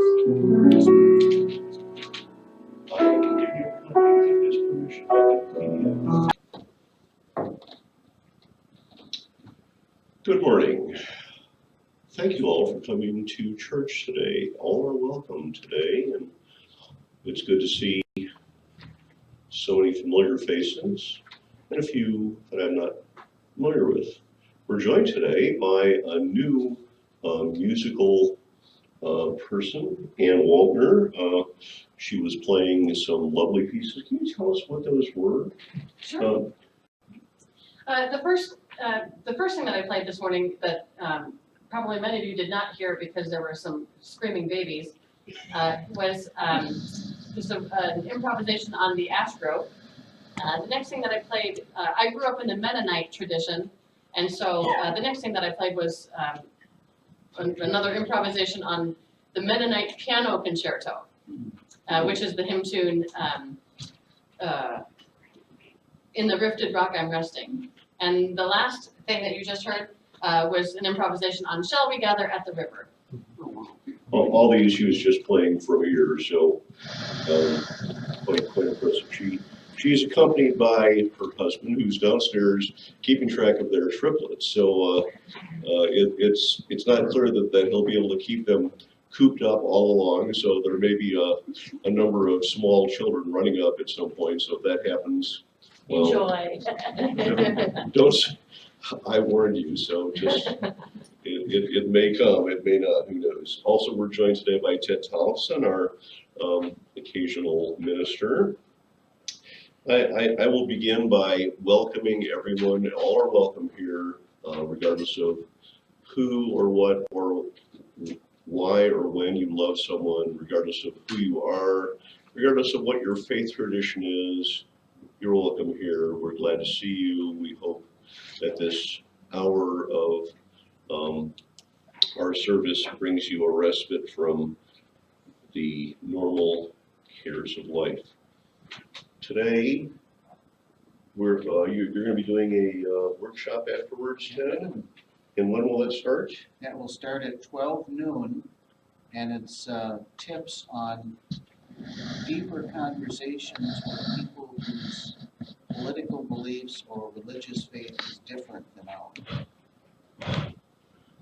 Good morning. Thank you all for coming to church today. All are welcome today, and it's good to see so many familiar faces and a few that I'm not familiar with. We're joined today by a new musical person, Ann Waldner. She was playing some lovely pieces. Can you tell us what those were? Sure. The first thing that I played this morning that probably many of you did not hear because there were some screaming babies was just an improvisation on the Astro. The next thing that I played, I grew up in the Mennonite tradition, and so the next thing that I played was another improvisation on the Mennonite piano concerto, which is the hymn tune "In the Rifted Rock I'm Resting." And the last thing that you just heard was an improvisation on "Shall We Gather at the River." All these she was just playing from ear, so quite impressive. She's accompanied by her husband, who's downstairs keeping track of their triplets. So it's not clear that he'll be able to keep them cooped up all along. So there may be a number of small children running up at some point. So if that happens, well, Enjoy. Don't. I warned you. So just it may come, it may not. Who knows? Also, we're joined today by Ted Tollefson, our occasional minister. I will begin by welcoming everyone. All are welcome here, regardless of who or what or why or when you love someone, regardless of who you are, regardless of what your faith tradition is. You're welcome here. We're glad to see you. We hope that this hour of our service brings you a respite from the normal cares of life. Today, you're going to be doing a workshop afterwards, Ted? And when will it start? That will start at 12 noon, and it's tips on deeper conversations with people whose political beliefs or religious faith is different than ours.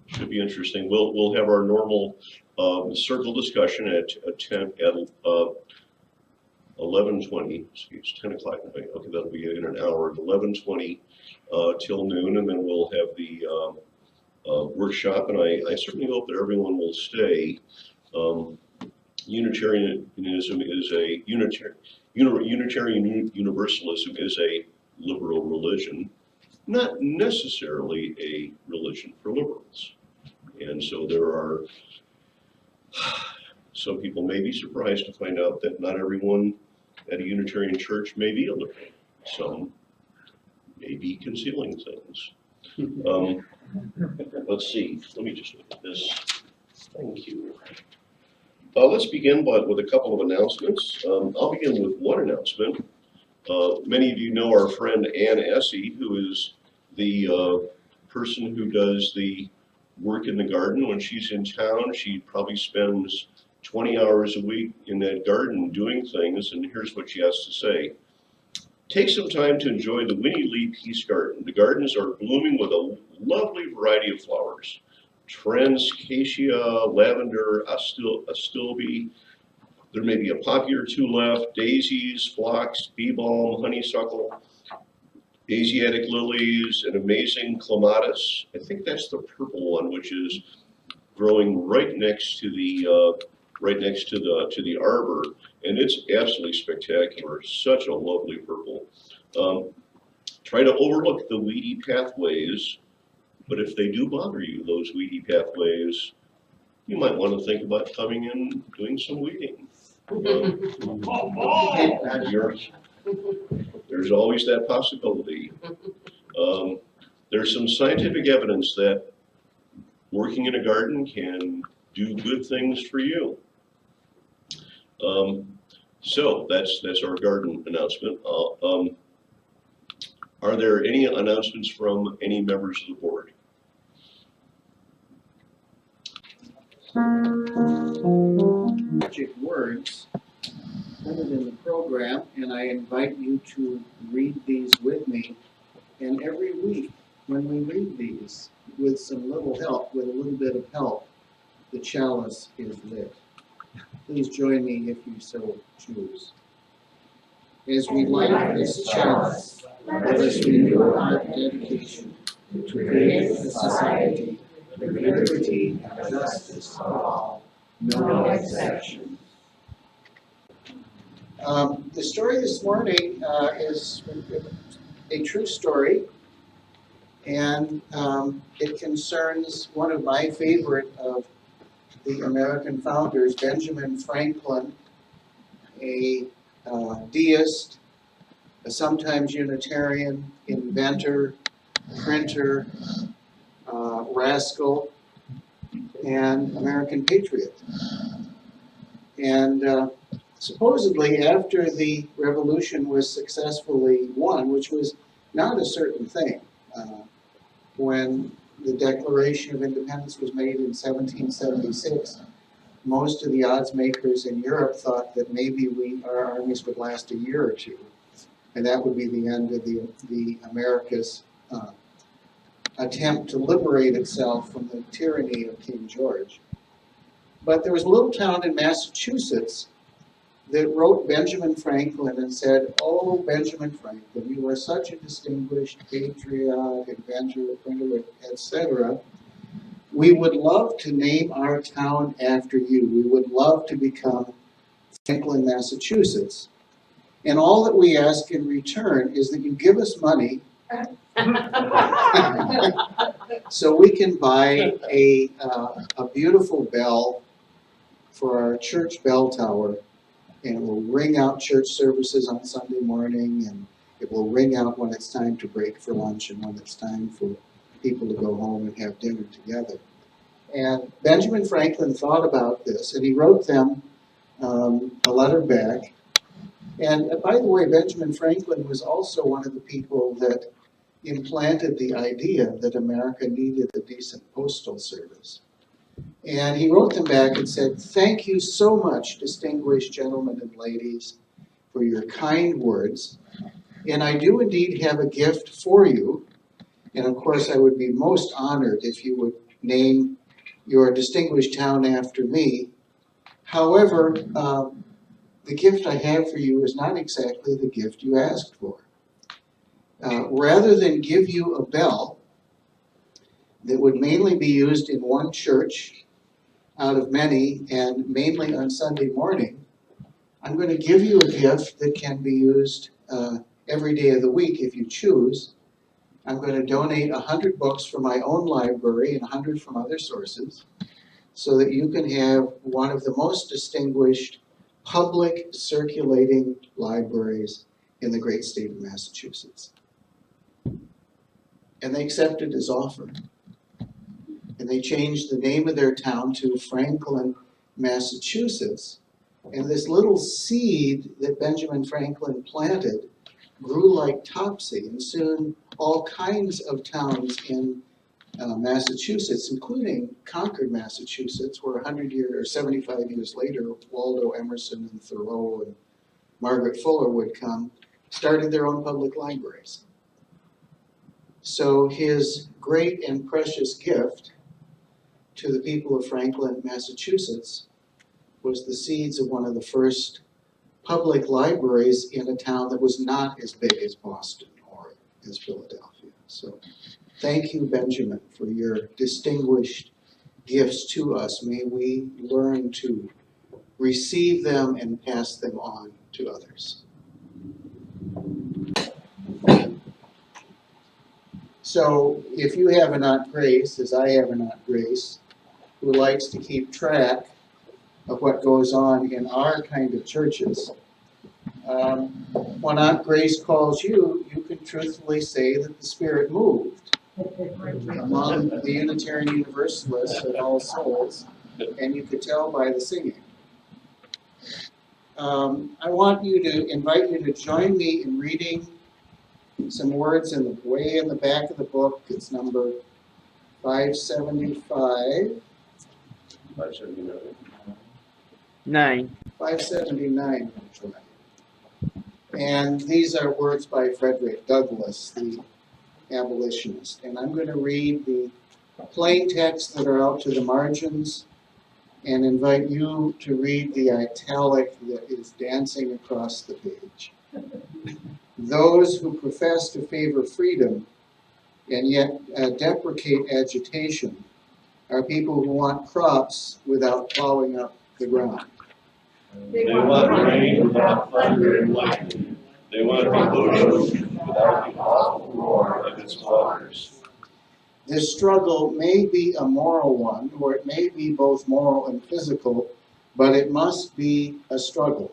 Should be interesting. We'll have our normal circle discussion at 11:20. It's 10 o'clock now. Okay, that'll be in an hour. 11:20 till noon, and then we'll have the workshop. And I certainly hope that everyone will stay. Unitarianism is a Unitarian Universalism is a liberal religion, not necessarily a religion for liberals. And so there are some people may be surprised to find out that not everyone at a Unitarian church may be a liberal. Some may be concealing things. Let's see. Let me just look at this. Thank you. Let's begin with a couple of announcements. I'll begin with one announcement. Many of you know our friend Ann Essie, who is the person who does the work in the garden. When she's in town, she probably spends 20 hours a week in that garden doing things, and here's what she has to say. Take some time to enjoy the Winnie Lee Peace Garden. The gardens are blooming with a lovely variety of flowers. Transcacia, lavender, astilbe. There may be a poppy or two left, daisies, phlox, bee balm, honeysuckle, Asiatic lilies, an amazing clematis. I think that's the purple one, which is growing right next to the arbor, and it's absolutely spectacular. Such a lovely purple. Try to overlook the weedy pathways, but if they do bother you, those weedy pathways, you might want to think about coming in doing some weeding. There's always that possibility. There's some scientific evidence that working in a garden can do good things for you. So that's our garden announcement. Are there any announcements from any members of the board? magic words printed in the program, and I invite you to read these with me. And every week, when we read these, with some little help, with a little bit of help, the chalice is lit. Please join me if you so choose. As we light this chalice, let us renew our dedication to create a society with liberty and justice for all, no exception. The story this morning is a true story, and it concerns one of my favorite of the American founders, Benjamin Franklin, a deist, a sometimes Unitarian, inventor, printer, rascal, and American patriot. And supposedly after the revolution was successfully won, which was not a certain thing, when the Declaration of Independence was made in 1776, most of the odds makers in Europe thought that maybe our armies would last a year or two, and that would be the end of the America's attempt to liberate itself from the tyranny of King George. But there was a little town in Massachusetts that wrote Benjamin Franklin and said, "Oh, Benjamin Franklin, you are such a distinguished patriot, inventor, printer, etc. We would love to name our town after you. We would love to become Franklin, Massachusetts. And all that we ask in return is that you give us money so we can buy a beautiful bell for our church bell tower, and it will ring out church services on Sunday morning, and it will ring out when it's time to break for lunch and when it's time for people to go home and have dinner together." And Benjamin Franklin thought about this, and he wrote them a letter back. And by the way, Benjamin Franklin was also one of the people that implanted the idea that America needed a decent postal service. And he wrote them back and said, "Thank you so much, distinguished gentlemen and ladies, for your kind words. And I do indeed have a gift for you. And of course, I would be most honored if you would name your distinguished town after me. However, the gift I have for you is not exactly the gift you asked for. Rather than give you a bell that would mainly be used in one church out of many and mainly on Sunday morning, I'm going to give you a gift that can be used every day of the week if you choose. I'm going to donate 100 books from my own library and 100 from other sources, so that you can have one of the most distinguished public circulating libraries in the great state of Massachusetts." And they accepted his offer. And they changed the name of their town to Franklin, Massachusetts. And this little seed that Benjamin Franklin planted grew like topsy, and soon all kinds of towns in Massachusetts, including Concord, Massachusetts, where 100 years or 75 years later, Waldo Emerson and Thoreau and Margaret Fuller would come, started their own public libraries. So his great and precious gift to the people of Franklin, Massachusetts, was the seeds of one of the first public libraries in a town that was not as big as Boston or as Philadelphia. So thank you, Benjamin, for your distinguished gifts to us. May we learn to receive them and pass them on to others. So if you have an Aunt Grace, as I have an Aunt Grace, who likes to keep track of what goes on in our kind of churches, when Aunt Grace calls you, you can truthfully say that the Spirit moved among the Unitarian Universalists at All Souls, and you could tell by the singing. I want you to invite you to join me in reading some words way in the back of the book. It's number 575. 579. 9. 579. And these are words by Frederick Douglass, the abolitionist. And I'm going to read the plain text that are out to the margins and invite you to read the italic that is dancing across the page. Those who profess to favor freedom and yet deprecate agitation are people who want crops without plowing up the ground. They want rain without thunder and lightning. They want the ocean without the awful roar of its waters. This struggle may be a moral one, or it may be both moral and physical, but it must be a struggle.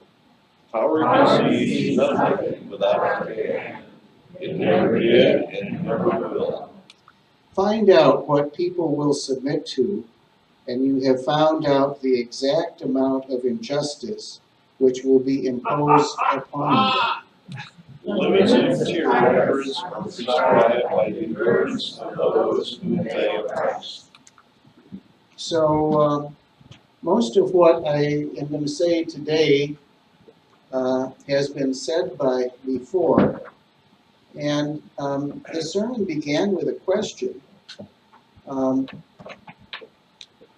Power conceives nothing without a hand. It never did and it never will. Find out what people will submit to, and you have found out the exact amount of injustice which will be imposed upon them. The limits of tyranny are prescribed by the endurance of those whom they oppress. So most of what I am going to say today has been said by before, and the sermon began with a question.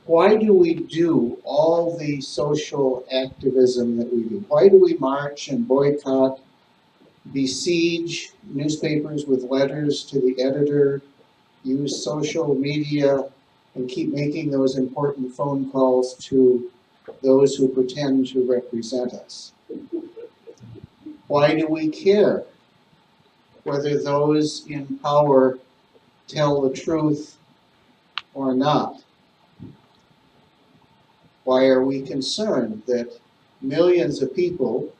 Why do we do all the social activism that we do? Why do we march and boycott, besiege newspapers with letters to the editor, use social media, and keep making those important phone calls to those who pretend to represent us? Why do we care whether those in power tell the truth or not? Why are we concerned that millions of people,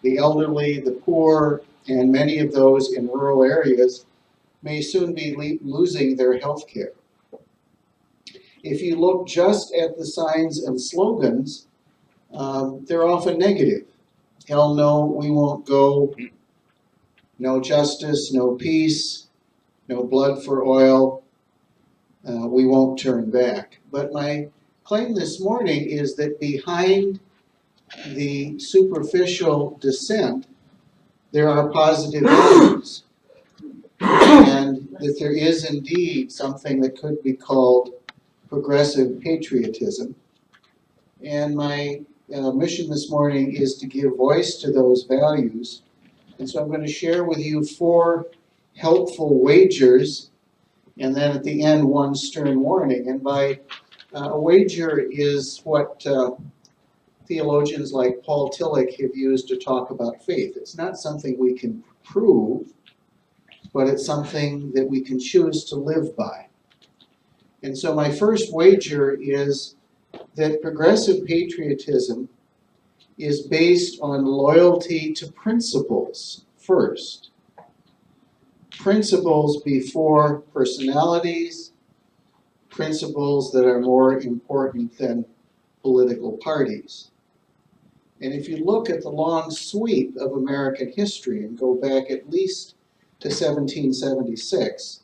the elderly, the poor, and many of those in rural areas, may soon be losing their health care? If you look just at the signs and slogans, they're often negative. Hell no, we won't go. No justice, no peace, no blood for oil. We won't turn back. But my claim this morning is that behind the superficial dissent, there are positive values, and that there is indeed something that could be called progressive patriotism. And my mission this morning is to give voice to those values. And so I'm going to share with you 4 helpful wagers, and then at the end, 1 stern warning. And by a wager is what theologians like Paul Tillich have used to talk about faith. It's not something we can prove, but it's something that we can choose to live by. And so my first wager is that progressive patriotism is based on loyalty to principles first. Principles before personalities, principles that are more important than political parties. And if you look at the long sweep of American history and go back at least to 1776,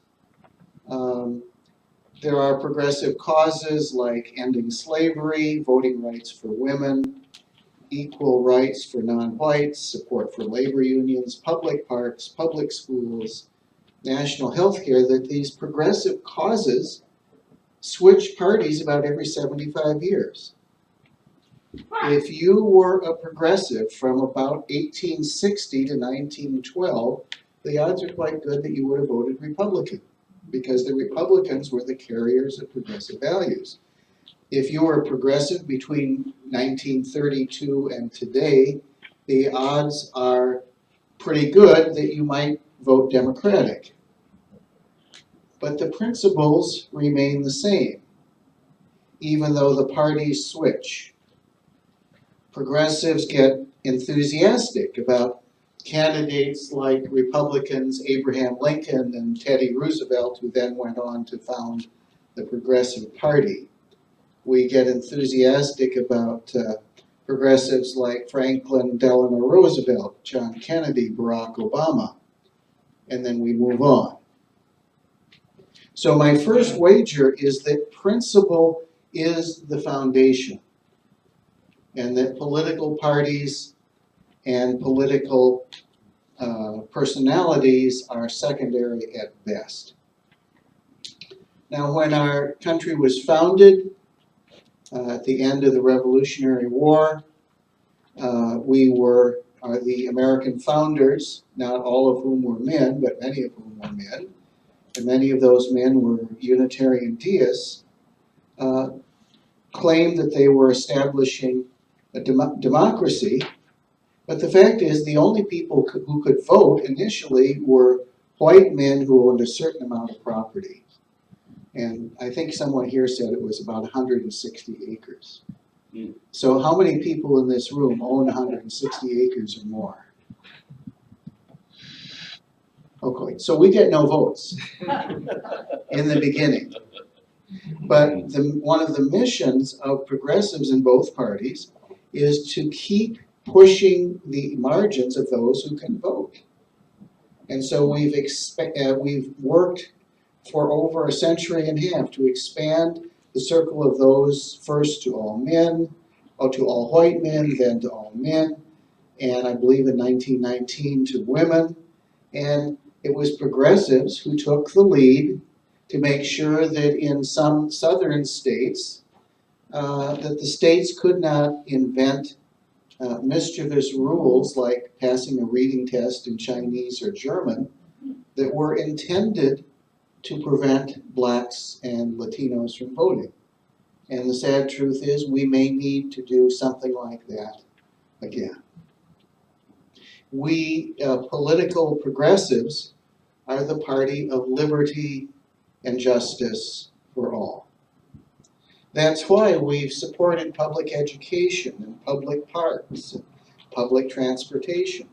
there are progressive causes like ending slavery, voting rights for women, equal rights for non-whites, support for labor unions, public parks, public schools, national health care, that these progressive causes switch parties about every 75 years. If you were a progressive from about 1860 to 1912, the odds are quite good that you would have voted Republican, because the Republicans were the carriers of progressive values. If you were a progressive between 1932 and today, the odds are pretty good that you might vote Democratic. But the principles remain the same, even though the parties switch. Progressives get enthusiastic about candidates like Republicans Abraham Lincoln and Teddy Roosevelt, who then went on to found the Progressive Party. We get enthusiastic about progressives like Franklin Delano Roosevelt, John Kennedy, Barack Obama, and then we move on. So my first wager is that principle is the foundation. and that political parties and political personalities are secondary at best. Now, when our country was founded at the end of the Revolutionary War, we were the American founders, not all of whom were men, but many of whom were men, and many of those men were Unitarian deists, claimed that they were establishing a democracy. But the fact is, the only people who could vote initially were white men who owned a certain amount of property. And I think someone here said it was about 160 acres. So how many people in this room own 160 acres or more? Okay, so we get no votes in the beginning. But one of the missions of progressives in both parties is to keep pushing the margins of those who can vote. And so we've worked for over a century and a half to expand the circle of those first to all men, or to all white men, then to all men, and I believe in 1919 to women. And it was progressives who took the lead to make sure that in some southern states, that the states could not invent mischievous rules like passing a reading test in Chinese or German that were intended to prevent blacks and Latinos from voting. And the sad truth is we may need to do something like that again. We political progressives are the party of liberty and justice for all. That's why we've supported public education and public parks and public transportation,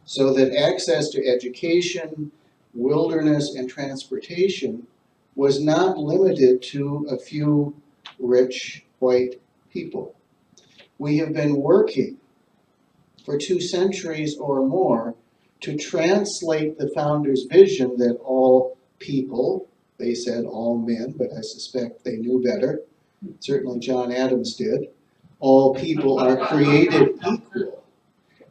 so that access to education, wilderness, and transportation was not limited to a few rich white people. We have been working for 2 centuries or more to translate the founders' vision that all people, they said all men, but I suspect they knew better, certainly John Adams did, all people are created equal.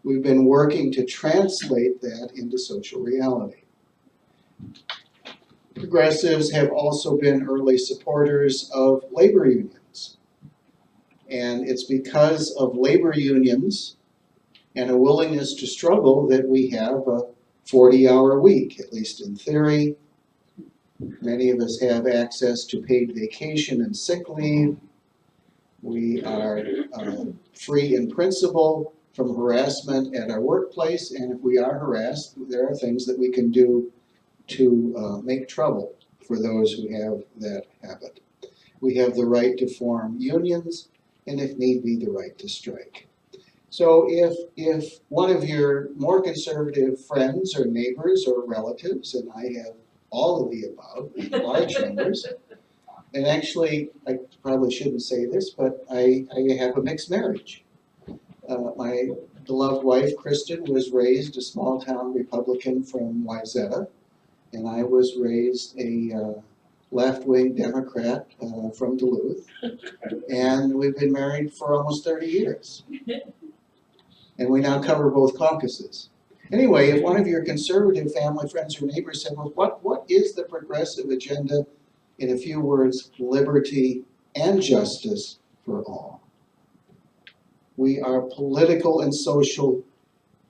We've been working to translate that into social reality. Progressives have also been early supporters of labor unions. And it's because of labor unions and a willingness to struggle that we have a 40-hour week, at least in theory. Many of us have access to paid vacation and sick leave. We are free in principle from harassment at our workplace, and if we are harassed, there are things that we can do to make trouble for those who have that habit. We have the right to form unions, and if need be, the right to strike. So if one of your more conservative friends or neighbors or relatives, and I have all of the above in large numbers, and actually, I probably shouldn't say this, but I have a mixed marriage. My beloved wife, Kristen, was raised a small-town Republican from Wayzata, and I was raised a left-wing Democrat from Duluth, and we've been married for almost 30 years. And we now cover both caucuses. Anyway, if one of your conservative family, friends, or neighbors said, well, what is the progressive agenda? In a few words, liberty and justice for all. We are political and social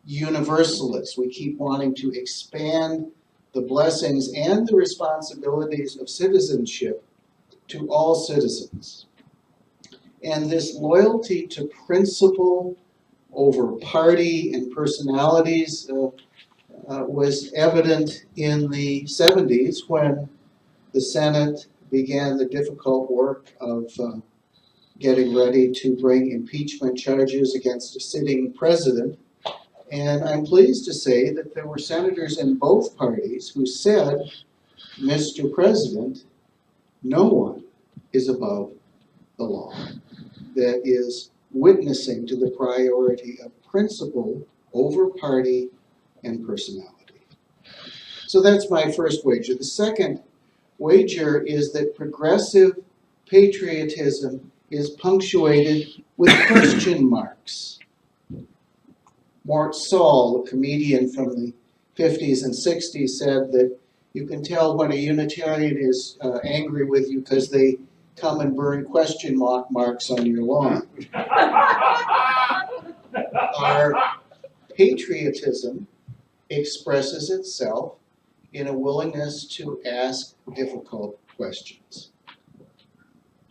universalists. We keep wanting to expand the blessings and the responsibilities of citizenship to all citizens. And this loyalty to principle over party and personalities was evident in the 70s when the Senate began the difficult work of getting ready to bring impeachment charges against a sitting president. And I'm pleased to say that there were senators in both parties who said, Mr. President, no one is above the law. That is witnessing to the priority of principle over party and personality. So that's my first wager. The second wager is that progressive patriotism is punctuated with question marks. Mort Saul, the comedian from the 50s and 60s, said that you can tell when a Unitarian is angry with you because they come and burn question marks on your lawn. Our patriotism expresses itself in a willingness to ask difficult questions.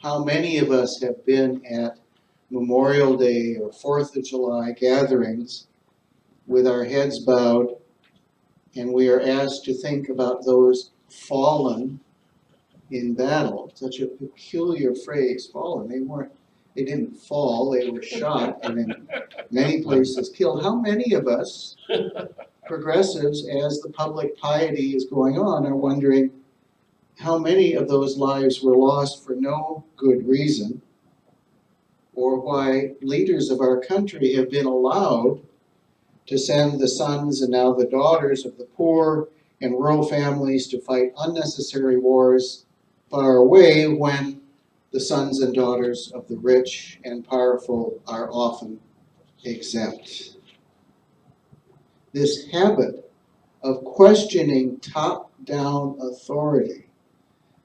How many of us have been at Memorial Day or 4th of July gatherings with our heads bowed, and we are asked to think about those fallen in battle? Such a peculiar phrase, fallen. They didn't fall, they were shot and in many places killed. How many of us, progressives, as the public piety is going on, are wondering how many of those lives were lost for no good reason, or why leaders of our country have been allowed to send the sons and now the daughters of the poor and rural families to fight unnecessary wars far away when the sons and daughters of the rich and powerful are often exempt. This habit of questioning top-down authority,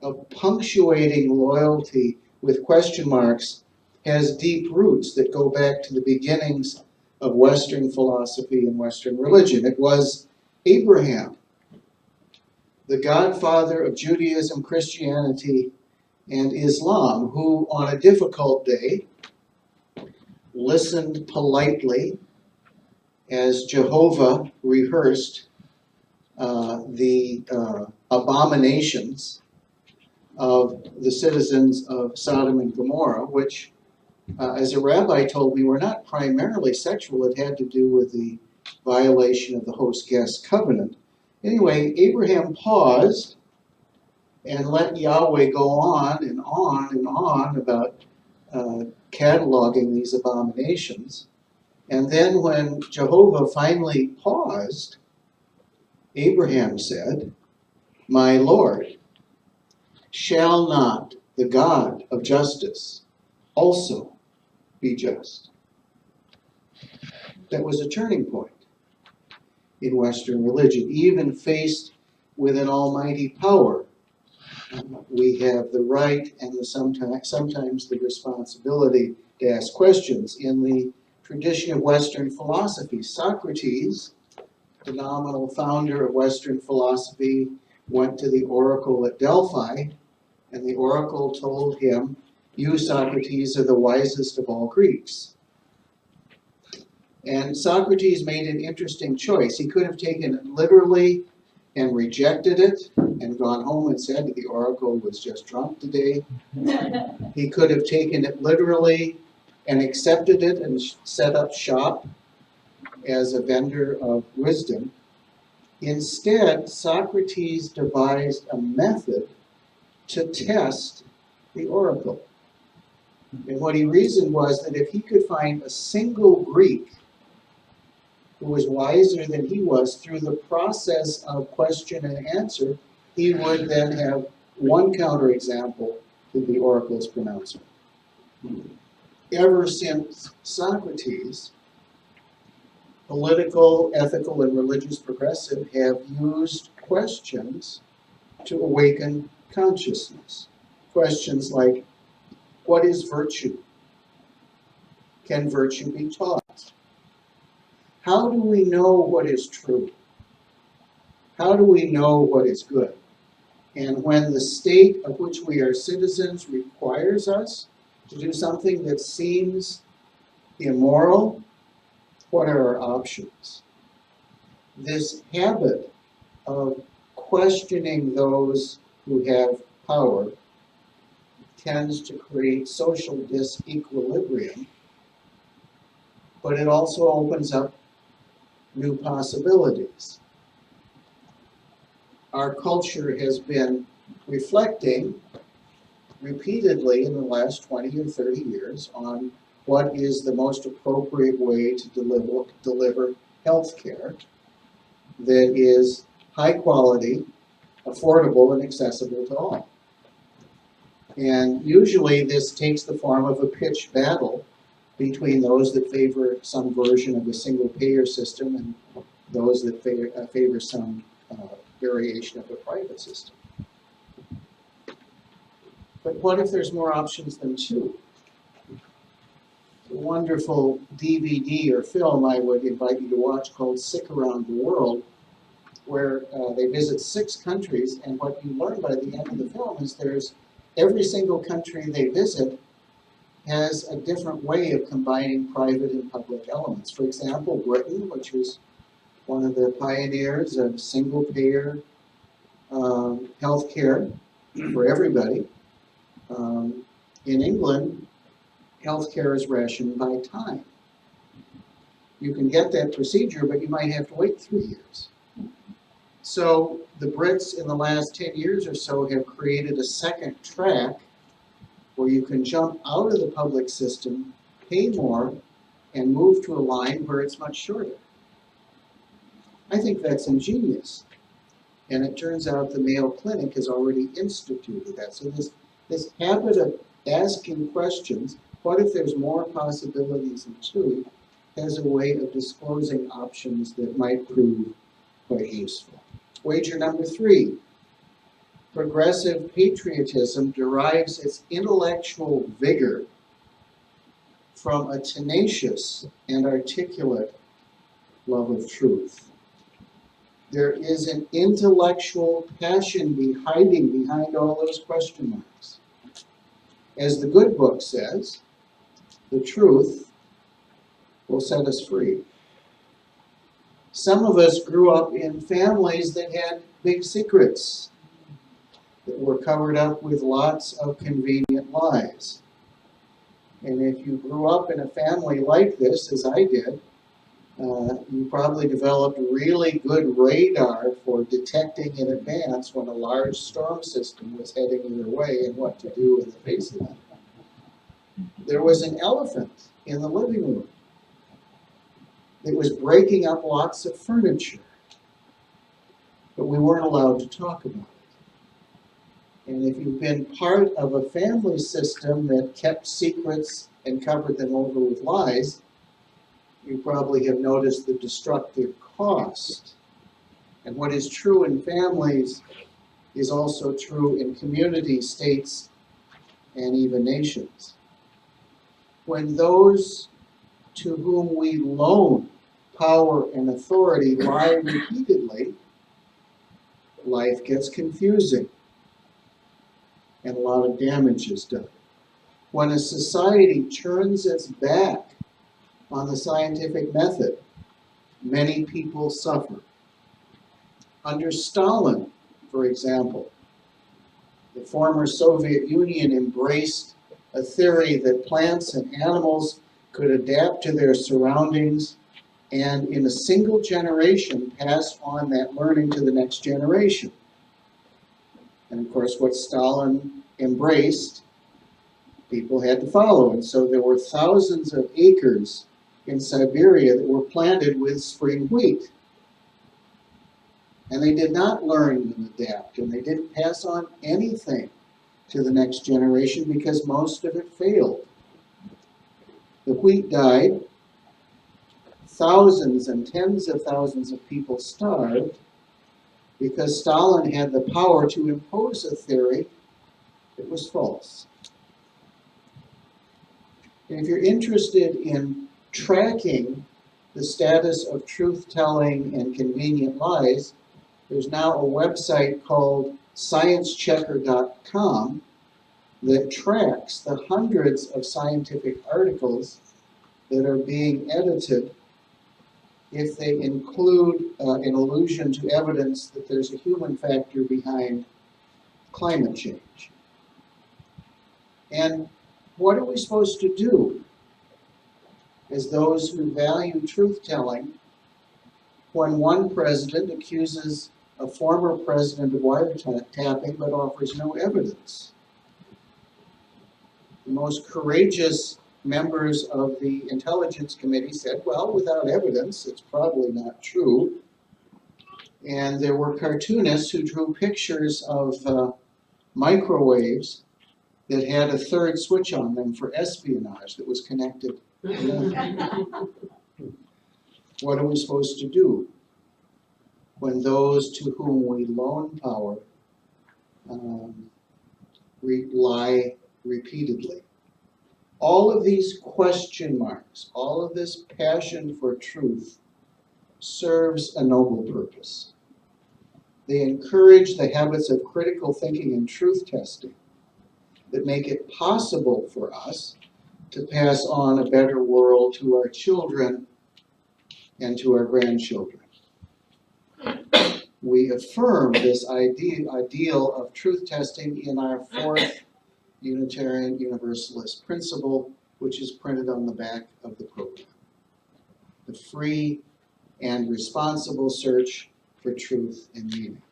of punctuating loyalty with question marks, has deep roots that go back to the beginnings of Western philosophy and Western religion. It was Abraham, the godfather of Judaism, Christianity, and Islam, who on a difficult day listened politely as Jehovah rehearsed the abominations of the citizens of Sodom and Gomorrah, which, as a rabbi told me, were not primarily sexual. It had to do with the violation of the host-guest covenant. Anyway, Abraham paused and let Yahweh go on and on and on about cataloging these abominations. And then when Jehovah finally paused, Abraham said, "My Lord, shall not the God of justice also be just?" That was a turning point in Western religion. Even faced with an almighty power, we have the right and sometimes the responsibility to ask questions. In the tradition of Western philosophy, Socrates, the nominal founder of Western philosophy, went to the oracle at Delphi, and the oracle told him, "You, Socrates, are the wisest of all Greeks." And Socrates made an interesting choice. He could have taken it literally and rejected it and gone home and said the oracle was just drunk today. He could have taken it literally and accepted it and set up shop as a vendor of wisdom. Instead, Socrates devised a method to test the oracle. And what he reasoned was that if he could find a single Greek who was wiser than he was through the process of question and answer, he would then have one counterexample to the oracle's pronouncement. Ever since Socrates, political, ethical, and religious progressives have used questions to awaken consciousness. Questions like, what is virtue? Can virtue be taught? How do we know what is true? How do we know what is good? And when the state of which we are citizens requires us to do something that seems immoral, what are our options? This habit of questioning those who have power tends to create social disequilibrium, but it also opens up new possibilities. Our culture has been reflecting repeatedly in the last 20 or 30 years on what is the most appropriate way to deliver health care that is high quality, affordable, and accessible to all. And usually this takes the form of a pitched battle between those that favor some version of a single payer system and those that favor some variation of a private system. But what if there's more options than two? A wonderful DVD or film I would invite you to watch called Sick Around the World, where they visit 6 countries, and what you learn by the end of the film is there's every single country they visit has a different way of combining private and public elements. For example, Britain, which was one of the pioneers of single-payer health care for everybody. In England, healthcare is rationed by time. You can get that procedure, but you might have to wait 3 years. So the Brits in the last 10 years or so have created a second track where you can jump out of the public system, pay more, and move to a line where it's much shorter. I think that's ingenious. And it turns out the Mayo Clinic has already instituted that. So this habit of asking questions, what if there's more possibilities than two, has a way of disclosing options that might prove quite useful. Wager number 3. Progressive patriotism derives its intellectual vigor from a tenacious and articulate love of truth. There is an intellectual passion hiding behind all those question marks. As the good book says, the truth will set us free. Some of us grew up in families that had big secrets that were covered up with lots of convenient lies. And if you grew up in a family like this, as I did, you probably developed really good radar for detecting in advance when a large storm system was heading your way and what to do in the face of that. There was an elephant in the living room that was breaking up lots of furniture, but we weren't allowed to talk about it. And if you've been part of a family system that kept secrets and covered them over with lies, you probably have noticed the destructive cost. And what is true in families is also true in communities, states, and even nations. When those to whom we loan power and authority lie repeatedly, life gets confusing and a lot of damage is done. When a society turns its back on the scientific method, many people suffer. Under Stalin, for example, the former Soviet Union embraced a theory that plants and animals could adapt to their surroundings and in a single generation pass on that learning to the next generation. And of course, what Stalin embraced, people had to follow. And so there were thousands of acres in Siberia that were planted with spring wheat. And they did not learn and adapt, and they didn't pass on anything to the next generation because most of it failed. The wheat died, thousands and tens of thousands of people starved because Stalin had the power to impose a theory that was false. And if you're interested in tracking the status of truth-telling and convenient lies, there's now a website called sciencechecker.com that tracks the hundreds of scientific articles that are being edited if they include an allusion to evidence that there's a human factor behind climate change. And what are we supposed to do as those who value truth-telling when one president accuses a former president of wiretapping but offers no evidence? The most courageous members of the Intelligence Committee said, well, without evidence, it's probably not true. And there were cartoonists who drew pictures of microwaves that had a third switch on them for espionage that was connected. What are we supposed to do when those to whom we loan power lie repeatedly? All of these question marks, all of this passion for truth serves a noble purpose. They encourage the habits of critical thinking and truth testing that make it possible for us to pass on a better world to our children and to our grandchildren. We affirm this ideal of truth testing in our fourth Unitarian Universalist principle, which is printed on the back of the program. The free and responsible search for truth and meaning.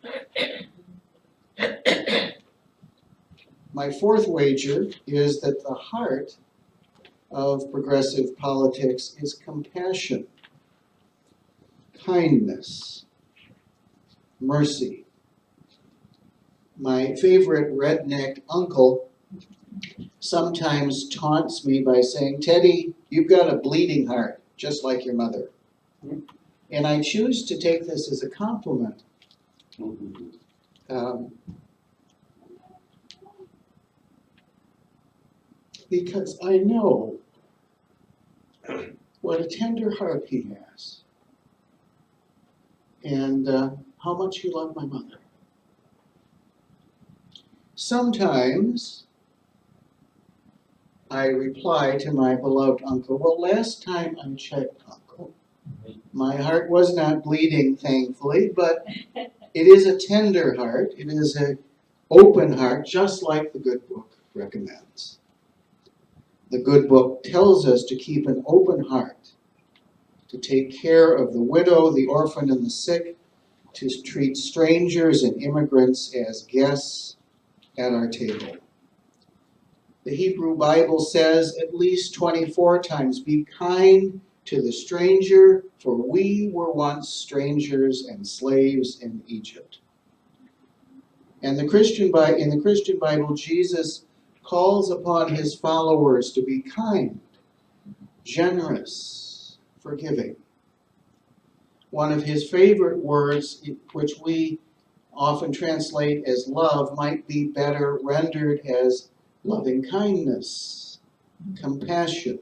My fourth wager is that the heart of progressive politics is compassion, kindness, mercy. My favorite redneck uncle sometimes taunts me by saying, "Teddy, you've got a bleeding heart, just like your mother." And I choose to take this as a compliment. Because I know what a tender heart he has, and how much he loved my mother. Sometimes I reply to my beloved uncle, "Well, last time I checked, Uncle, my heart was not bleeding, thankfully, but it is a tender heart. It is an open heart, just like the good book recommends." The good book tells us to keep an open heart, to take care of the widow, the orphan, and the sick, to treat strangers and immigrants as guests at our table. The Hebrew Bible says at least 24 times, "Be kind to the stranger, for we were once strangers and slaves in Egypt." And in the Christian Bible, Jesus calls upon his followers to be kind, generous, forgiving. One of his favorite words, which we often translate as love, might be better rendered as loving kindness, compassion,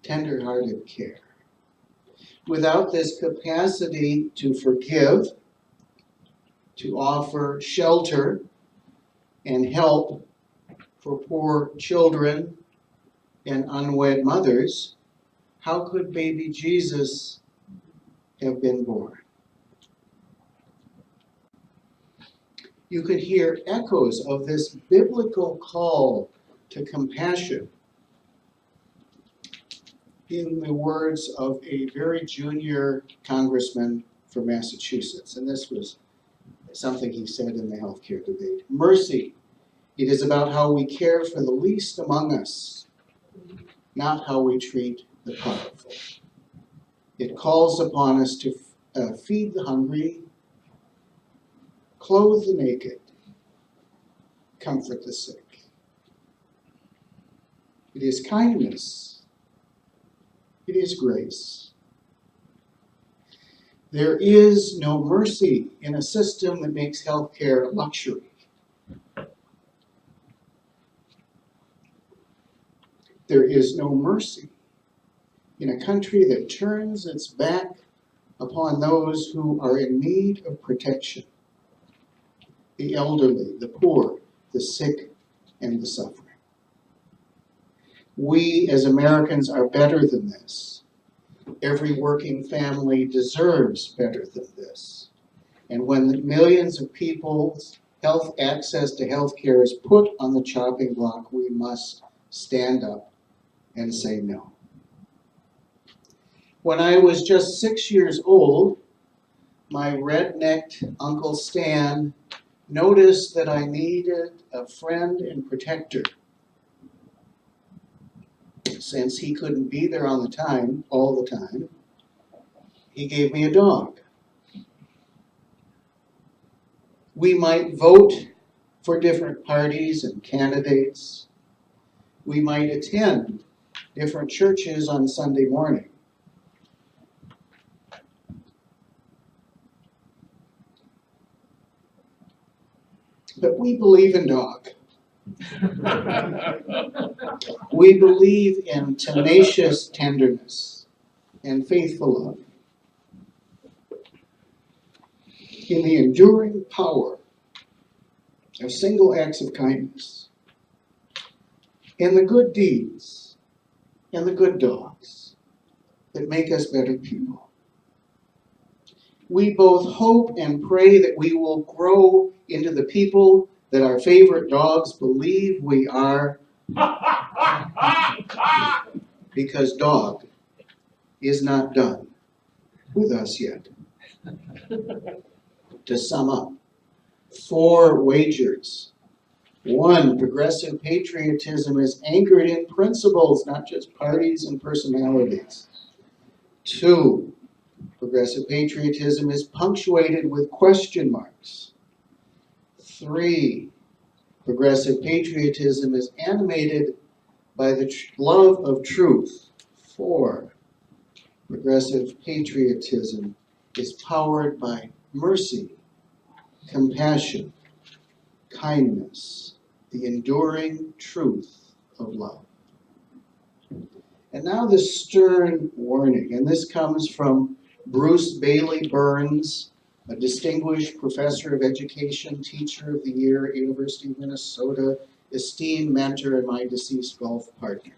tender-hearted care. Without this capacity to forgive, to offer shelter and help for poor children and unwed mothers, how could baby Jesus have been born? You could hear echoes of this biblical call to compassion in the words of a very junior congressman from Massachusetts, and this was something he said in the healthcare debate. "Mercy, it is about how we care for the least among us, not how we treat the powerful. It calls upon us to feed the hungry, clothe the naked, comfort the sick." It is kindness. It is grace. There is no mercy in a system that makes healthcare a luxury. There is no mercy in a country that turns its back upon those who are in need of protection: the elderly, the poor, the sick, and the suffering. We as Americans are better than this. Every working family deserves better than this. And when the millions of people's health access to health care is put on the chopping block, we must stand up and say no. When I was just 6 years old, my red-necked Uncle Stan noticed that I needed a friend and protector. Since he couldn't be there all the time, he gave me a dog. We might vote for different parties and candidates. We might attend different churches on Sunday morning. But we believe in dog. We believe in tenacious tenderness and faithful love, in the enduring power of single acts of kindness, in the good deeds and the good dogs that make us better people. We both hope and pray that we will grow into the people that our favorite dogs believe we are, because dog is not done with us yet. To sum up, 4 wagers. 1, progressive patriotism is anchored in principles, not just parties and personalities. 2, progressive patriotism is punctuated with question marks. 3, progressive patriotism is animated by the love of truth. 4, progressive patriotism is powered by mercy, compassion, kindness, the enduring truth of love. And now the stern warning, and this comes from Bruce Bailey Burns, a distinguished professor of education, teacher of the year at University of Minnesota, esteemed mentor, and my deceased golf partner.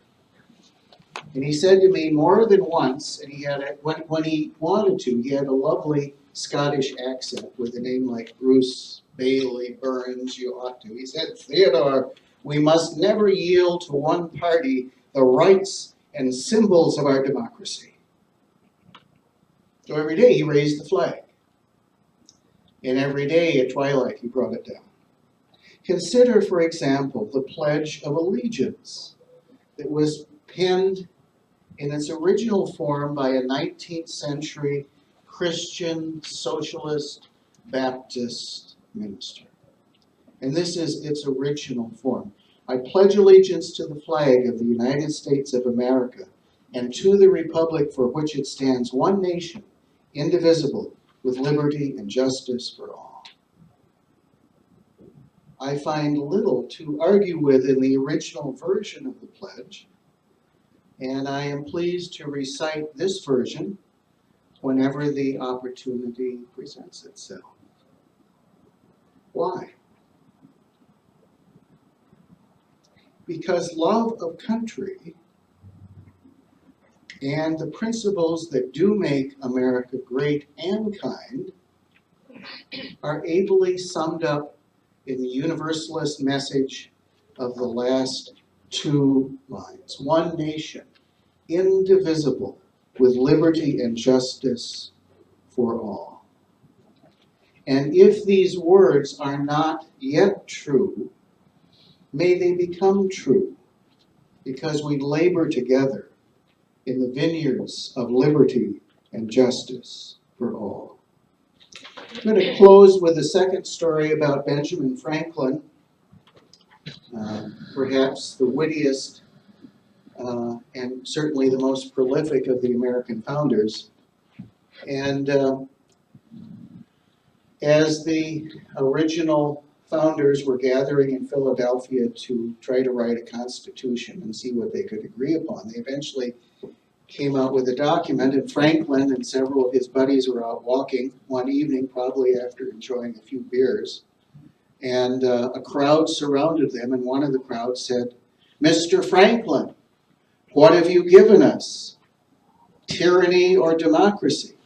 And he said to me more than once, and he had when he wanted to, he had a lovely Scottish accent with a name like Bruce Bailey Burns, you ought to. He said, "Theodore, we must never yield to one party the rights and symbols of our democracy." So every day he raised the flag. And every day at twilight he brought it down. Consider, for example, the Pledge of Allegiance that was penned in its original form by a 19th century Christian Socialist Baptist minister. And this is its original form. I pledge allegiance to the flag of the United States of America and to the republic for which it stands, one nation, indivisible, with liberty and justice for all. I find little to argue with in the original version of the pledge, and I am pleased to recite this version whenever the opportunity presents itself. Why? Because love of country and the principles that do make America great and kind are ably summed up in the universalist message of the last 2 lines. One nation, indivisible, with liberty and justice for all. And if these words are not yet true, may they become true, because we labor together in the vineyards of liberty and justice for all. I'm going to close with a second story about Benjamin Franklin, perhaps the wittiest and certainly the most prolific of the American founders. And as the original founders were gathering in Philadelphia to try to write a constitution and see what they could agree upon, they eventually came out with a document, and Franklin and several of his buddies were out walking one evening, probably after enjoying a few beers, and a crowd surrounded them, and one of the crowd said, "Mr. Franklin, what have you given us, tyranny or democracy?"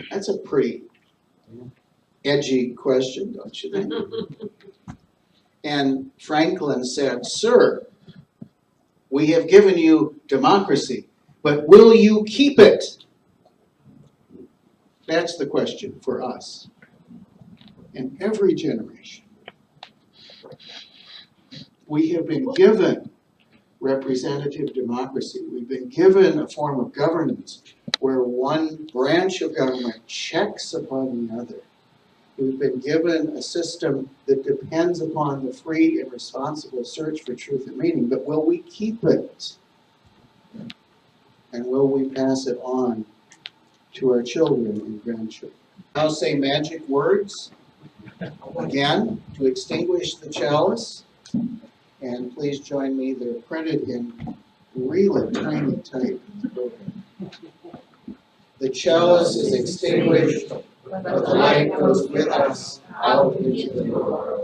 That's a pretty edgy question, don't you think? And Franklin said, "Sir, we have given you democracy, but will you keep it?" That's the question for us in every generation. We have been given representative democracy. We've been given a form of governance where one branch of government checks upon the other. We've been given a system that depends upon the free and responsible search for truth and meaning, but will we keep it? And will we pass it on to our children and grandchildren? I'll say magic words, again, to extinguish the chalice. And please join me, they're printed in really tiny type. The chalice is extinguished, but the light goes with us out into the world.